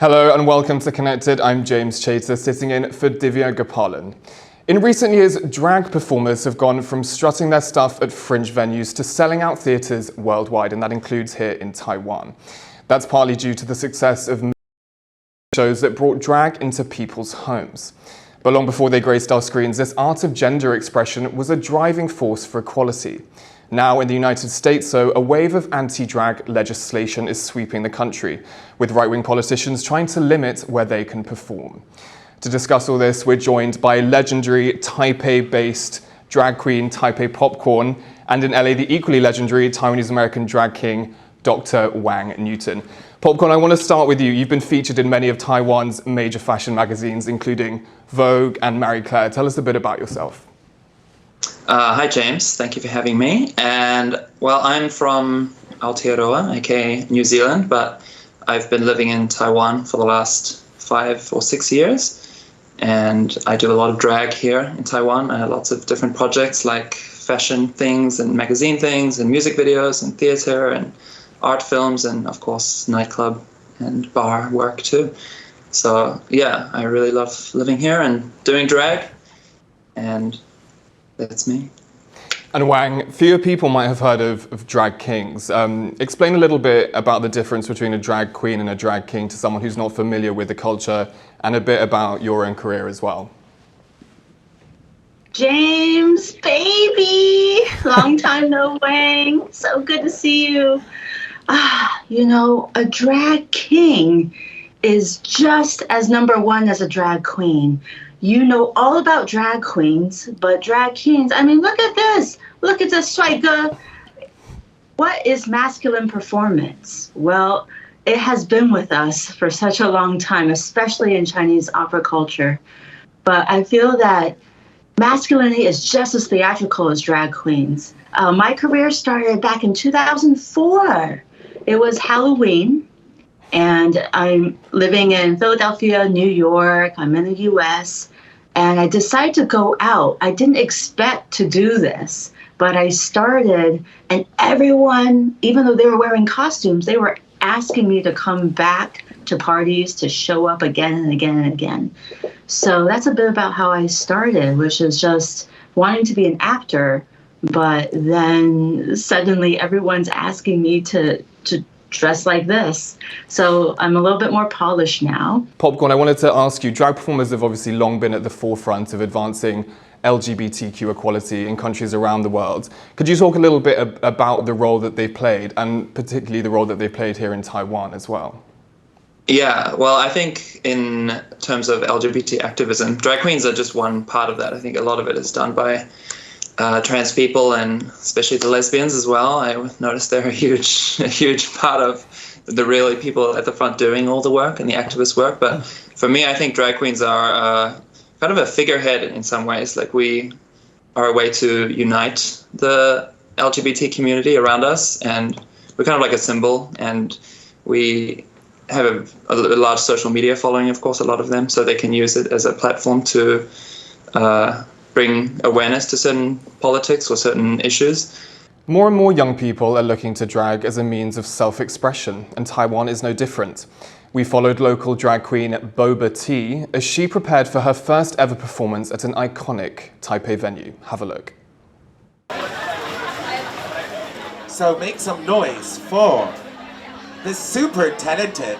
Hello and welcome to Connected. I'm James Chater, sitting in for Divya Gopalan. In recent years, drag performers have gone from strutting their stuff at fringe venues to selling out theatres worldwide, and that includes here in Taiwan. That's partly due to the success of shows that brought drag into people's homes. But long before they graced our screens, this art of gender expression was a driving force for equality. Now in the United States, though, a wave of anti-drag legislation is sweeping the country, with right-wing politicians trying to limit where they can perform. To discuss all this, we're joined by legendary Taipei-based drag queen Taipei Popcorn, and in LA, the equally legendary Taiwanese-American drag king, Dr. Wang Newton. Popcorn, I want to start with you. You've been featured in many of Taiwan's major fashion magazines, including Vogue and Marie Claire. Tell us a bit about yourself. Hi, James. Thank you for having me. And, well, I'm from Aotearoa, aka New Zealand, but I've been living in Taiwan for the last 5 or 6 years. And I do a lot of drag here in Taiwan. I have lots of different projects like fashion things and magazine things and music videos and theater and art films and, of course, nightclub and bar work too. So, yeah, I really love living here and doing drag. And that's me. And Wang, fewer people might have heard of drag kings. Explain a little bit about the difference between a drag queen and a drag king to someone who's not familiar with the culture, and a bit about your own career as well. James, baby, long time no Wang. So good to see you. You know, a drag king is just as number one as a drag queen. You know all about drag queens, but drag kings, I mean, look at this. Look at this, 帅哥. What is masculine performance? Well, it has been with us for such a long time, especially in Chinese opera culture. But I feel that masculinity is just as theatrical as drag queens. My career started back in 2004. It was Halloween. And I'm living in Philadelphia, New York. I'm in the US. And I decided to go out. I didn't expect to do this, but I started, and everyone, even though they were wearing costumes, they were asking me to come back to parties, to show up again and again and again. So that's a bit about how I started, which is just wanting to be an actor, but then suddenly everyone's asking me to dress like this. So I'm a little bit more polished now. Popcorn, I wanted to ask you, drag performers have obviously long been at the forefront of advancing LGBTQ equality in countries around the world. Could you talk a little bit about the role that they've played, and particularly the role that they've played here in Taiwan as well? Yeah, well, I think in terms of LGBT activism, drag queens are just one part of that. I think a lot of it is done by trans people, and especially the lesbians as well. I noticed they're a huge part of the really people at the front doing all the work and the activist work. But for me, I think drag queens are kind of a figurehead in some ways. Like, we are a way to unite the LGBT community around us, and we're kind of like a symbol. And we have a large social media following, of course, a lot of them, so they can use it as a platform to bring awareness to certain politics or certain issues. More and more young people are looking to drag as a means of self-expression, and Taiwan is no different. We followed local drag queen Boba T as she prepared for her first ever performance at an iconic Taipei venue. Have a look. So make some noise for the super talented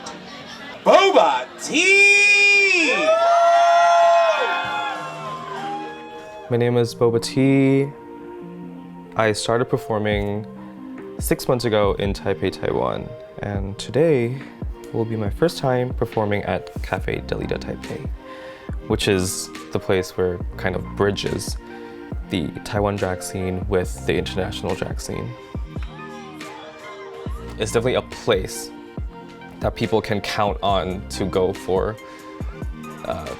Boba T! My name is Boba T. I started performing 6 months ago in Taipei, Taiwan, and today will be my first time performing at Cafe Delita Taipei, which is the place where kind of bridges the Taiwan drag scene with the international drag scene. It's definitely a place that people can count on to go for,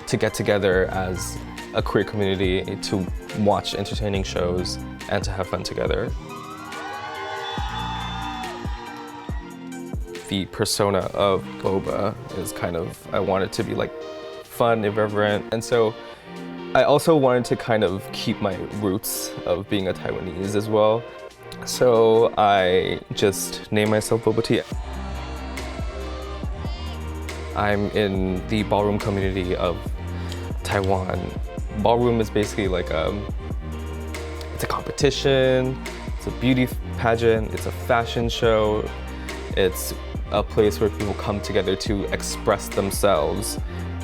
to get together as a queer community, to watch entertaining shows and to have fun together. The persona of Boba is kind of, I want it to be like fun, irreverent, and so I also wanted to kind of keep my roots of being a Taiwanese as well. So I just named myself Boba T. I'm in the ballroom community of Taiwan. Ballroom is basically like it's a competition, it's a beauty pageant, it's a fashion show, it's a place where people come together to express themselves.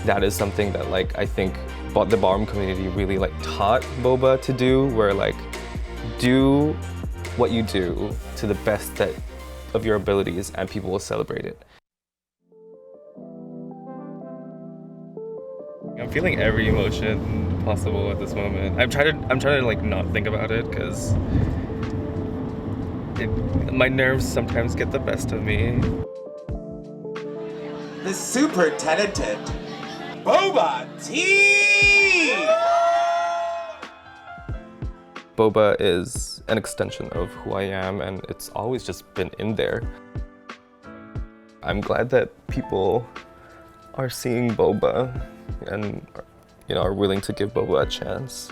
That is something that like I think the ballroom community really like taught Boba to do, where like do what you do to the best of your abilities and people will celebrate it. I'm feeling every emotion possible at this moment. I'm trying to like not think about it because my nerves sometimes get the best of me. The super talented Boba T! Boba is an extension of who I am, and it's always just been in there. I'm glad that people are seeing Boba and are willing to give Boba a chance.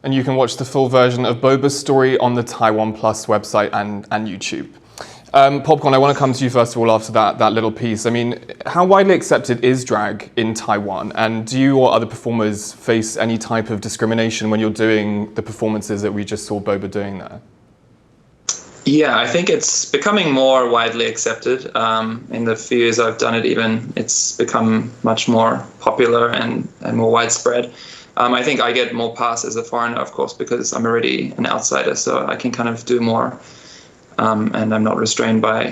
And you can watch the full version of Boba's story on the TaiwanPlus website and YouTube. Popcorn, I want to come to you first of all after that little piece. I mean, how widely accepted is drag in Taiwan? And do you or other performers face any type of discrimination when you're doing the performances that we just saw Boba doing there? Yeah, I think it's becoming more widely accepted. In the few years I've done it even, it's become much more popular and more widespread. I think I get more pass as a foreigner, of course, because I'm already an outsider, so I can kind of do more. And I'm not restrained by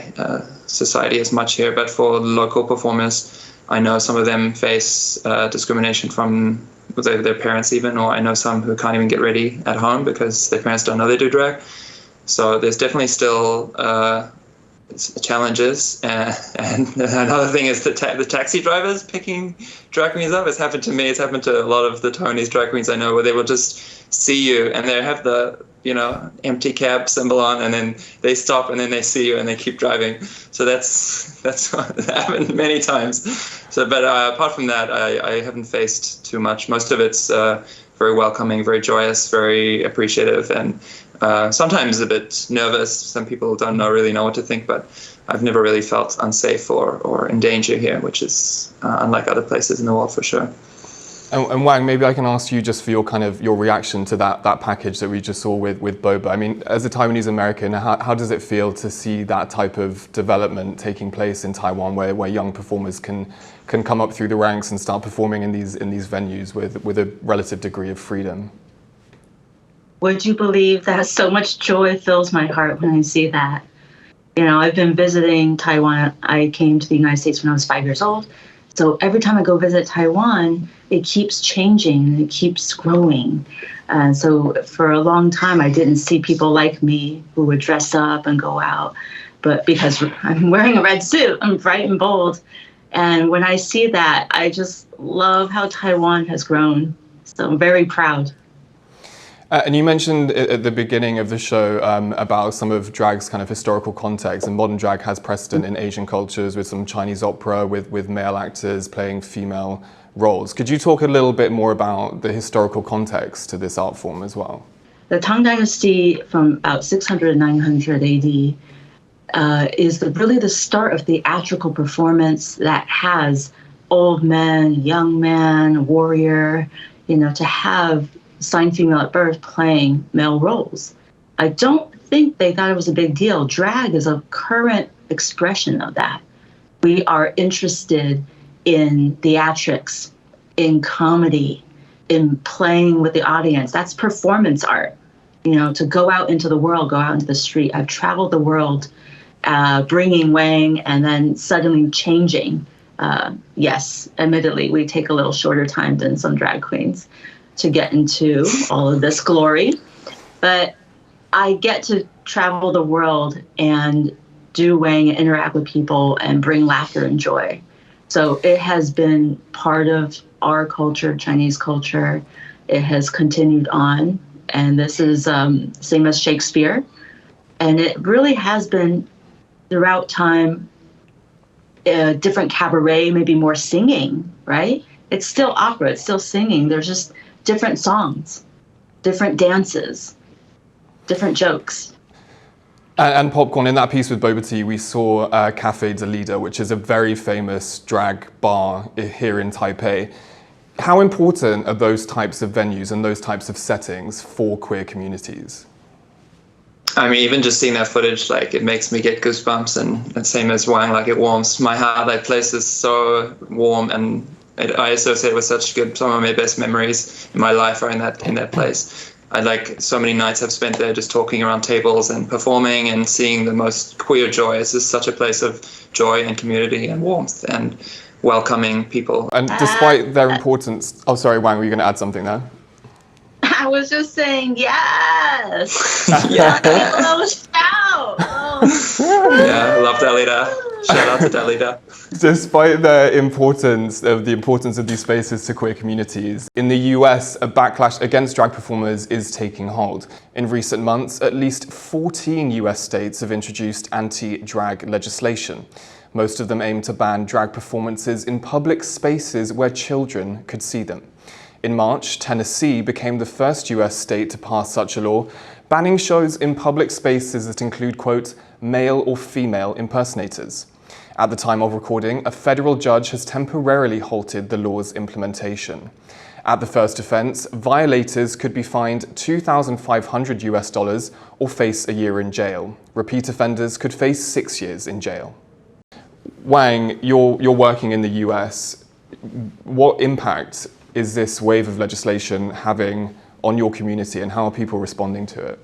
society as much here. But for local performers, I know some of them face discrimination from their parents even, or I know some who can't even get ready at home because their parents don't know they do drag. So there's definitely still challenges. And another thing is the taxi drivers picking drag queens up. It's happened to me. It's happened to a lot of the Tony's drag queens I know, where they will just see you and they have the empty cab symbol on, and then they stop and then they see you and they keep driving. So that's happened many times. So, but apart from that, I haven't faced too much. Most of it's very welcoming, very joyous, very appreciative, and sometimes a bit nervous. Some people don't really know what to think, but I've never really felt unsafe or in danger here, which is unlike other places in the world for sure. And Wang, maybe I can ask you just for your reaction to that package that we just saw with Boba. I mean, as a Taiwanese American, how does it feel to see that type of development taking place in Taiwan, where young performers can come up through the ranks and start performing in these venues with a relative degree of freedom? Would you believe that so much joy fills my heart when I see that? I've been visiting Taiwan. I came to the United States when I was 5 years old. So every time I go visit Taiwan, it keeps changing and it keeps growing. And so for a long time, I didn't see people like me who would dress up and go out. But because I'm wearing a red suit, I'm bright and bold. And when I see that, I just love how Taiwan has grown. So I'm very proud. And you mentioned at the beginning of the show about some of drag's kind of historical context, and modern drag has precedent in Asian cultures with some Chinese opera, with male actors playing female roles. Could you talk a little bit more about the historical context to this art form as well? The Tang Dynasty from about 600 to 900 AD is really the start of theatrical performance that has old men, young man, warrior, to have assigned female at birth playing male roles. I don't think they thought it was a big deal. Drag is a current expression of that. We are interested in theatrics, in comedy, in playing with the audience. That's performance art. To go out into the world, go out into the street. I've traveled the world bringing Wang and then suddenly changing. Yes, admittedly, we take a little shorter time than some drag queens to get into all of this glory. But I get to travel the world and do Wang and interact with people and bring laughter and joy. So it has been part of our culture, Chinese culture. It has continued on. And this is same as Shakespeare. And it really has been throughout time, different cabaret, maybe more singing, right? It's still opera, it's still singing. There's just different songs, different dances, different jokes. And Popcorn, in that piece with Boba Tea, we saw Cafe de Leader, which is a very famous drag bar here in Taipei. How important are those types of venues and those types of settings for queer communities? I mean, even just seeing that footage, like, it makes me get goosebumps, and same as Wang, like, it warms my heart. That place is so warm, and I associate with some of my best memories in my life are in that place. So many nights I've spent there just talking around tables and performing and seeing the most queer joy. It's just such a place of joy and community and warmth and welcoming people. And despite their importance, oh, sorry, Wang, were you going to add something there? I was just saying yes. Yeah. A little shout. Oh. Yeah, I love Dalida. Shout out to Dalida. Despite the importance of these spaces to queer communities, in the US, a backlash against drag performers is taking hold. In recent months, at least 14 US states have introduced anti-drag legislation. Most of them aim to ban drag performances in public spaces where children could see them. In March, Tennessee became the first US state to pass such a law, banning shows in public spaces that include, quote, male or female impersonators. At the time of recording, a federal judge has temporarily halted the law's implementation. At the first offense, violators could be fined $2,500 or face a year in jail. Repeat offenders could face 6 years in jail. Wang, you're working in the US. What impact is this wave of legislation having on your community, and how are people responding to it?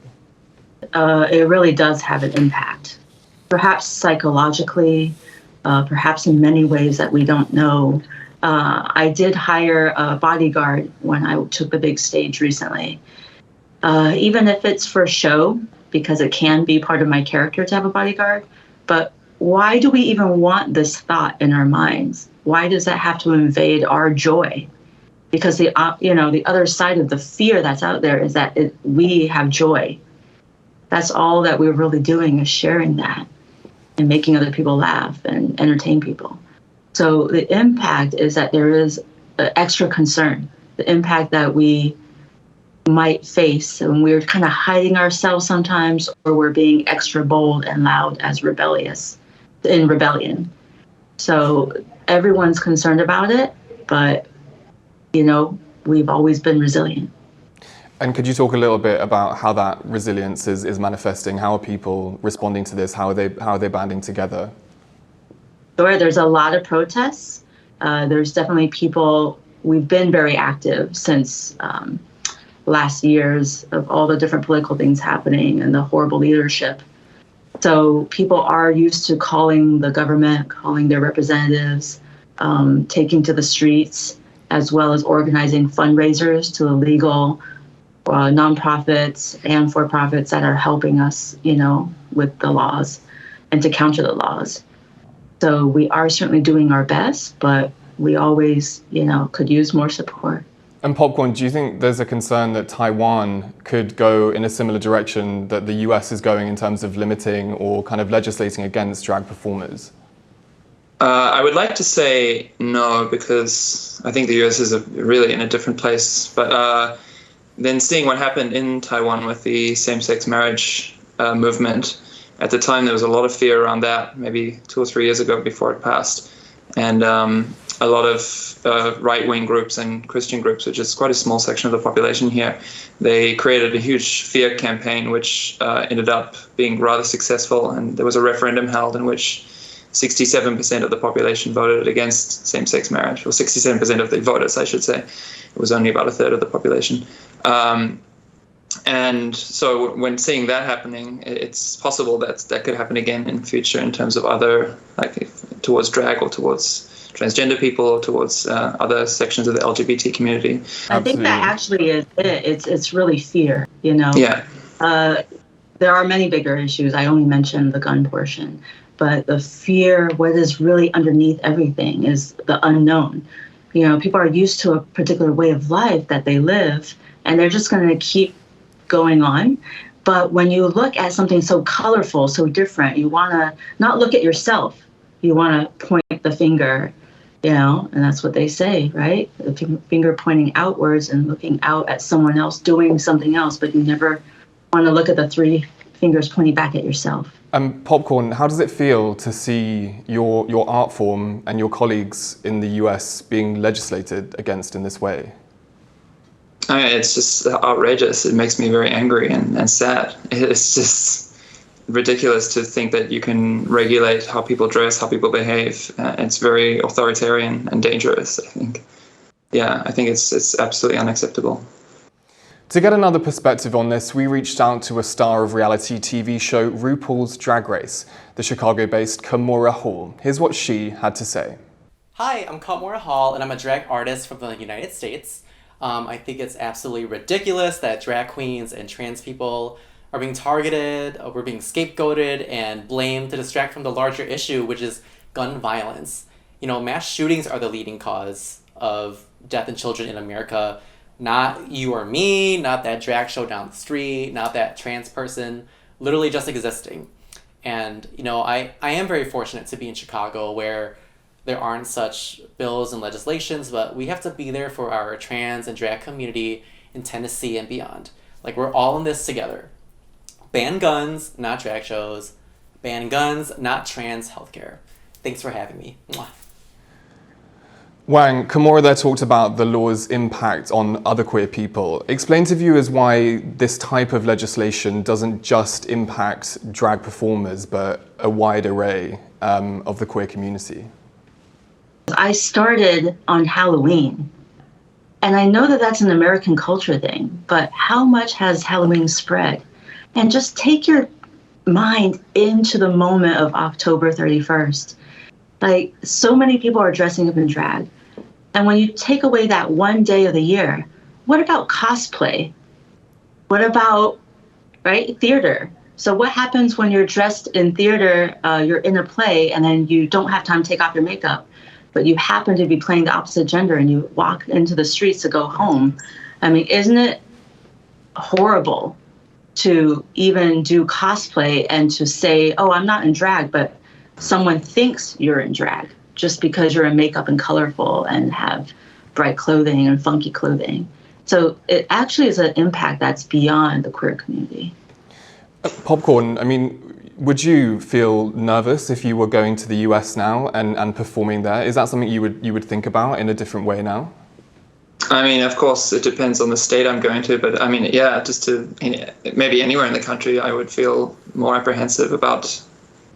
It really does have an impact. Perhaps psychologically, perhaps in many ways that we don't know. I did hire a bodyguard when I took the big stage recently. Even if it's for show, because it can be part of my character to have a bodyguard, but why do we even want this thought in our minds? Why does that have to invade our joy? Because the other side of the fear that's out there is that we have joy. That's all that we're really doing, is sharing that and making other people laugh and entertain people. So the impact is that there is extra concern, the impact that we might face when we're kind of hiding ourselves sometimes, or we're being extra bold and loud as in rebellion. So everyone's concerned about it, but we've always been resilient. And could you talk a little bit about how that resilience is manifesting? How are people responding to this? How are they banding together? Sure, there's a lot of protests. There's definitely people. We've been very active since last year's of all the different political things happening and the horrible leadership. So people are used to calling the government, calling their representatives, taking to the streets, as well as organizing fundraisers to illegal nonprofits and for-profits that are helping us, with the laws and to counter the laws. So we are certainly doing our best, but we always, could use more support. And Popcorn, do you think there's a concern that Taiwan could go in a similar direction that the US is going in terms of limiting or kind of legislating against drag performers? I would like to say no, because I think the US is really in a different place. But then seeing what happened in Taiwan with the same-sex marriage movement, at the time there was a lot of fear around that, maybe 2 or 3 years ago before it passed. And a lot of right-wing groups and Christian groups, which is quite a small section of the population here, they created a huge fear campaign, which ended up being rather successful. And there was a referendum held in which 67% of the population voted against same-sex marriage, or 67% of the voters, I should say. It was only about a third of the population. And so when seeing that happening, it's possible that that could happen again in the future in terms of other, towards drag or towards transgender people or towards other sections of the LGBT community. I think that actually is it. It's really fear, Yeah. There are many bigger issues. I only mentioned the gun portion. But the fear, what is really underneath everything, is the unknown. People are used to a particular way of life that they live, and they're just going to keep going on. But when you look at something so colorful, so different, you want to not look at yourself. You want to point the finger, and that's what they say, right? The finger pointing outwards and looking out at someone else doing something else, but you never want to look at the 3 fingers pointing back at yourself. Popcorn, how does it feel to see your art form and your colleagues in the US being legislated against in this way? I mean, it's just outrageous. It makes me very angry and sad. It's just ridiculous to think that you can regulate how people dress, how people behave. It's very authoritarian and dangerous, I think. Yeah, I think it's absolutely unacceptable. To get another perspective on this, we reached out to a star of reality TV show RuPaul's Drag Race, the Chicago-based Kimora Hall. Here's what she had to say. Hi, I'm Kimora Hall, and I'm a drag artist from the United States. I think it's absolutely ridiculous that drag queens and trans people are being targeted, we're being scapegoated and blamed to distract from the larger issue, which is gun violence. You know, mass shootings are the leading cause of death in children in America. Not you or me, not that drag show down the street, not that trans person, literally just existing. And, you know, I am very fortunate to be in Chicago where there aren't such bills and legislations, but we have to be there for our trans and drag community in Tennessee and beyond. Like, we're all in this together. Ban guns, not drag shows. Ban guns, not trans healthcare. Thanks for having me. Mwah. Wang, Kimora there talked about the law's impact on other queer people. Explain to viewers why this type of legislation doesn't just impact drag performers, but a wide array of the queer community. I started on Halloween, and I know that that's an American culture thing, but how much has Halloween spread? And just take your mind into the moment of October 31st. Like, so many people are dressing up in drag. And when you take away that one day of the year, what about cosplay? What about, right, theater? So what happens when you're dressed in theater, you're in a play, and then you don't have time to take off your makeup, but you happen to be playing the opposite gender and you walk into the streets to go home? I mean, isn't it horrible to even do cosplay and to say, oh, I'm not in drag, but someone thinks you're in drag just because you're in makeup and colorful and have bright clothing and funky clothing. So it actually is an impact that's beyond the queer community. Popcorn, I mean, would you feel nervous if you were going to the US now and performing there? Is that something you would think about in a different way now? I mean, of course, it depends on the state I'm going to, but I mean, yeah, just to maybe anywhere in the country, I would feel more apprehensive about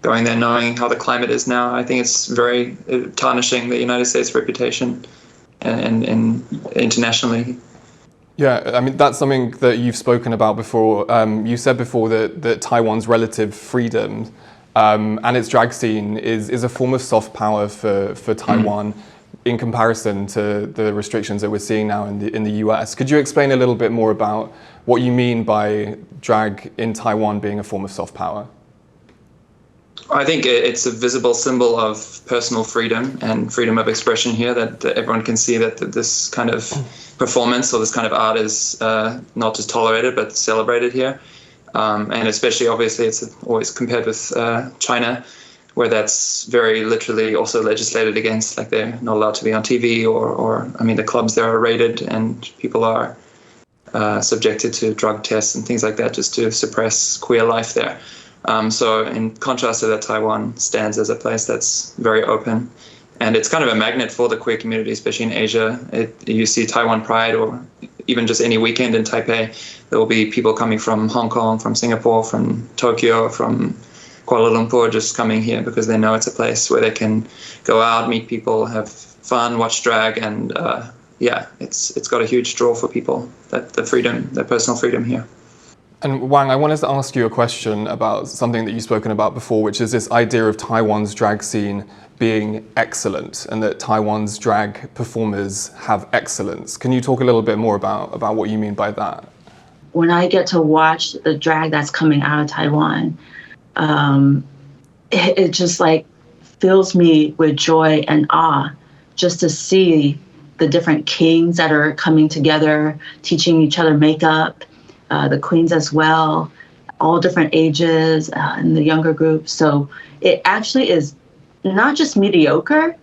going there knowing how the climate is now. I think it's very tarnishing the United States' reputation and internationally. Yeah, I mean, that's something that you've spoken about before. You said before that Taiwan's relative freedom and its drag scene is a form of soft power for Taiwan in comparison to the restrictions that we're seeing now in the US. Could you explain a little bit more about what you mean by drag in Taiwan being a form of soft power? I think it's a visible symbol of personal freedom and freedom of expression here, that everyone can see that this kind of performance or this kind of art is not just tolerated but celebrated here. And especially, obviously, it's always compared with China, where that's very literally also legislated against. Like, they're not allowed to be on TV or I mean, the clubs there are raided and people are subjected to drug tests and things like that just to suppress queer life there. So in contrast to that, Taiwan stands as a place that's very open, and it's kind of a magnet for the queer community, especially in Asia. You see Taiwan Pride, or even just any weekend in Taipei, there will be people coming from Hong Kong, from Singapore, from Tokyo, from Kuala Lumpur, just coming here because they know it's a place where they can go out, meet people, have fun, watch drag, and yeah, it's got a huge draw for people, that the freedom, the personal freedom here. And Wang, I wanted to ask you a question about something that you've spoken about before, which is this idea of Taiwan's drag scene being excellent and that Taiwan's drag performers have excellence. Can you talk a little bit more about what you mean by that? When I get to watch the drag that's coming out of Taiwan, it just like fills me with joy and awe just to see the different kings that are coming together, teaching each other makeup, the queens as well, all different ages in the younger group. So it actually is not just mediocre,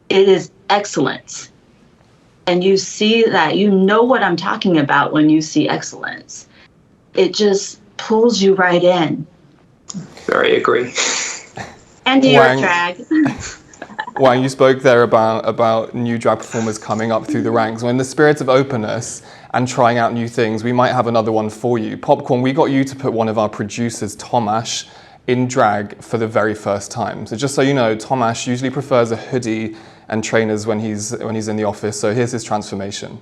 it is excellence. And you see that, you know what I'm talking about when you see excellence. It just pulls you right in. Very agree. And your Wang. drag. Wang, you spoke there about new drag performers coming up through the ranks. Well, in the spirit of openness and trying out new things, we might have another one for you. Popcorn, we got you to put one of our producers, Tomash, in drag for the very first time. So just so you know, Tomash usually prefers a hoodie and trainers when he's in the office. So here's his transformation.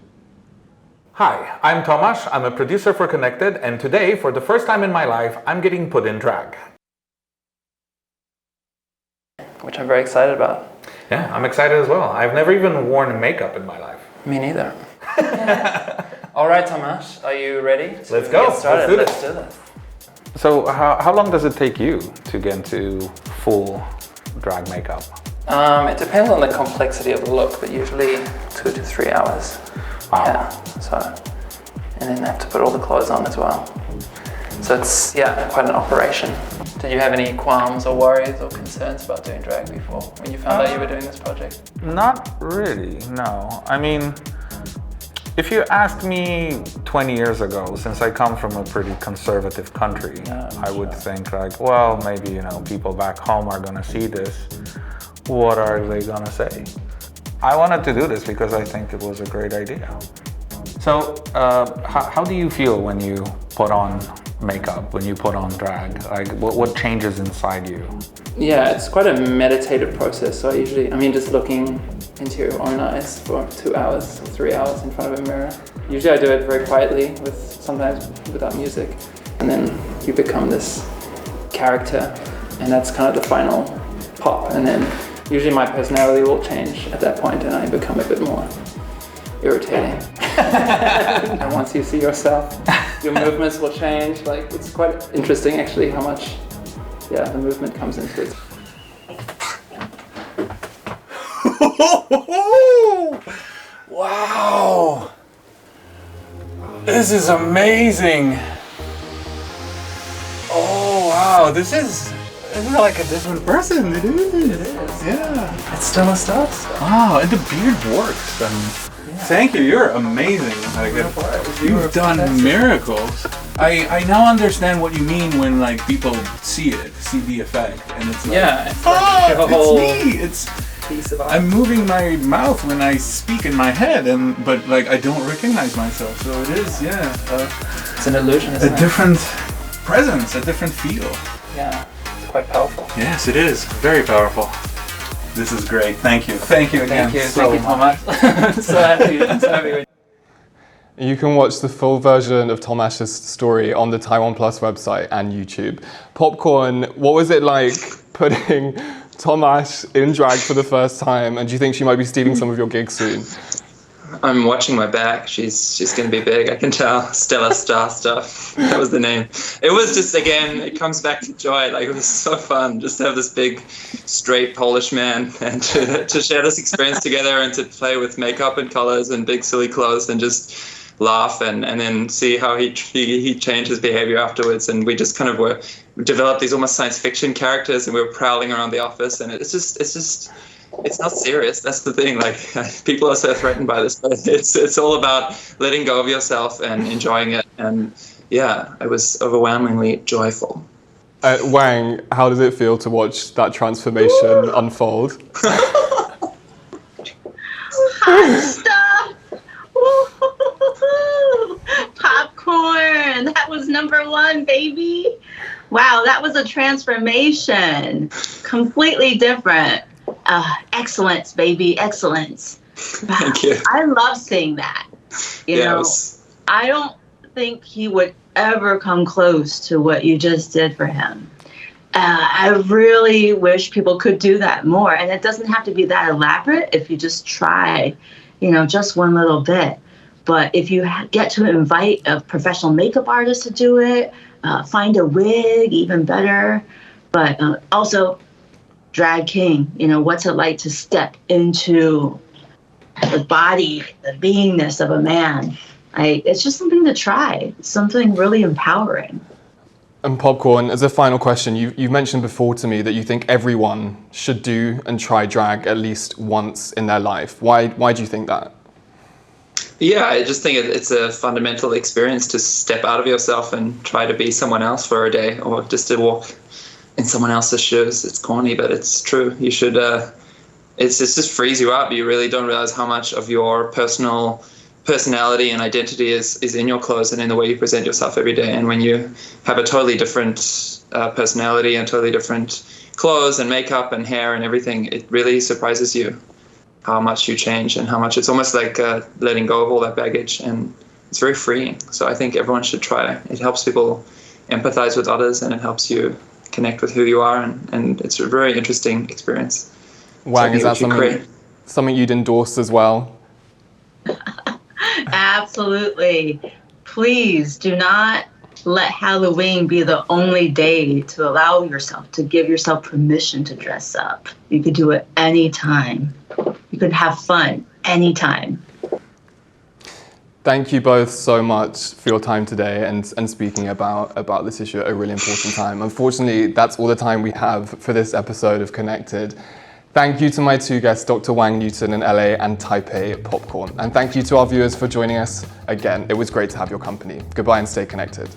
Hi, I'm Tomasz. I'm a producer for Connected, and today, for the first time in my life, I'm getting put in drag. Which I'm very excited about. Yeah, I'm excited as well. I've never even worn makeup in my life. Me neither. All right, Tomasz, are you ready? Let's go. Get started. Let's do this. So how long does it take you to get into full drag makeup? It depends on the complexity of the look, but usually 2 to 3 hours. Wow. Yeah. So, and then I have to put all the clothes on as well. So it's quite an operation. Did you have any qualms or worries or concerns about doing drag before when you found out you were doing this project? Not really, no. I mean, if you asked me 20 years ago, since I come from a pretty conservative country, I would think like, well, maybe, people back home are gonna see this. What are they gonna say? I wanted to do this because I think it was a great idea. So, how do you feel when you put on makeup, when you put on drag? Like, what changes inside you? Yeah, it's quite a meditative process. So just looking into your own eyes for 2 hours or 3 hours in front of a mirror. Usually I do it very quietly, sometimes without music. And then you become this character, and that's kind of the final pop. And then usually my personality will change at that point and I become a bit more irritating. And once you see yourself, your movements will change. Like, it's quite interesting actually how much the movement comes into it. Wow! This is amazing! Oh wow, this is like a different person. It is. Yeah. It's still a start. Wow, and the beard works. Thank you. You're amazing. You've done miracles. I now understand what you mean when people see the effect, and it's like, it's me. I'm moving my mouth when I speak in my head, but I don't recognize myself. So it is, It's an illusion, isn't it? a different presence, a different feel. Yeah, it's quite powerful. Yes, it is. Very powerful. This is great. Thank you. Thank you again. Thank you, Tomasz. So happy. You can watch the full version of Tomash's story on the TaiwanPlus website and YouTube. Popcorn, what was it like putting Tomash in drag for the first time, and do you think she might be stealing some of your gigs soon? I'm watching my back. She's going to be big. I can tell. Stella Star Stuff. That was the name. It was just, again, it comes back to joy. It was so fun just to have this big, straight Polish man and to share this experience together and to play with makeup and colors and big silly clothes and just laugh and then see how he changed his behavior afterwards. And we just kind of developed these almost science fiction characters, and we were prowling around the office, and it's not serious. That's the thing. People are so threatened by this, but it's all about letting go of yourself and enjoying it. And it was overwhelmingly joyful. Wang, how does it feel to watch that transformation unfold? Hot stuff. Woo-hoo-hoo-hoo. Popcorn. That was #1, baby. Wow, that was a transformation. Completely different. Excellence, baby, excellence. Thank you. I love seeing that. You know, I don't think he would ever come close to what you just did for him. I really wish people could do that more. And it doesn't have to be that elaborate if you just try, just one little bit. But if you get to invite a professional makeup artist to do it, find a wig, even better. But also, drag king, what's it like to step into the body, the beingness of a man? It's just something to try. It's something really empowering. And Popcorn, as a final question, you've mentioned before to me that you think everyone should do and try drag at least once in their life. Why do you think that? Yeah, I just think it's a fundamental experience to step out of yourself and try to be someone else for a day, or just to walk in someone else's shoes. It's corny, but it's true. You should. It just frees you up. You really don't realize how much of your personality and identity is in your clothes and in the way you present yourself every day. And when you have a totally different personality and totally different clothes and makeup and hair and everything, it really surprises you how much you change and how much it's almost like letting go of all that baggage, and it's very freeing. So I think everyone should try. It helps people empathize with others, and it helps you connect with who you are, and it's a very interesting experience. Wang, is that something you'd endorse as well? Absolutely. Please do not let Halloween be the only day to allow yourself, to give yourself permission to dress up. You could do it anytime. You could have fun anytime. Thank you both so much for your time today and speaking about this issue at a really important time. Unfortunately, that's all the time we have for this episode of Connected. Thank you to my two guests, Dr. Wang Newton in LA and Taipei Popcorn. And thank you to our viewers for joining us again. It was great to have your company. Goodbye and stay connected.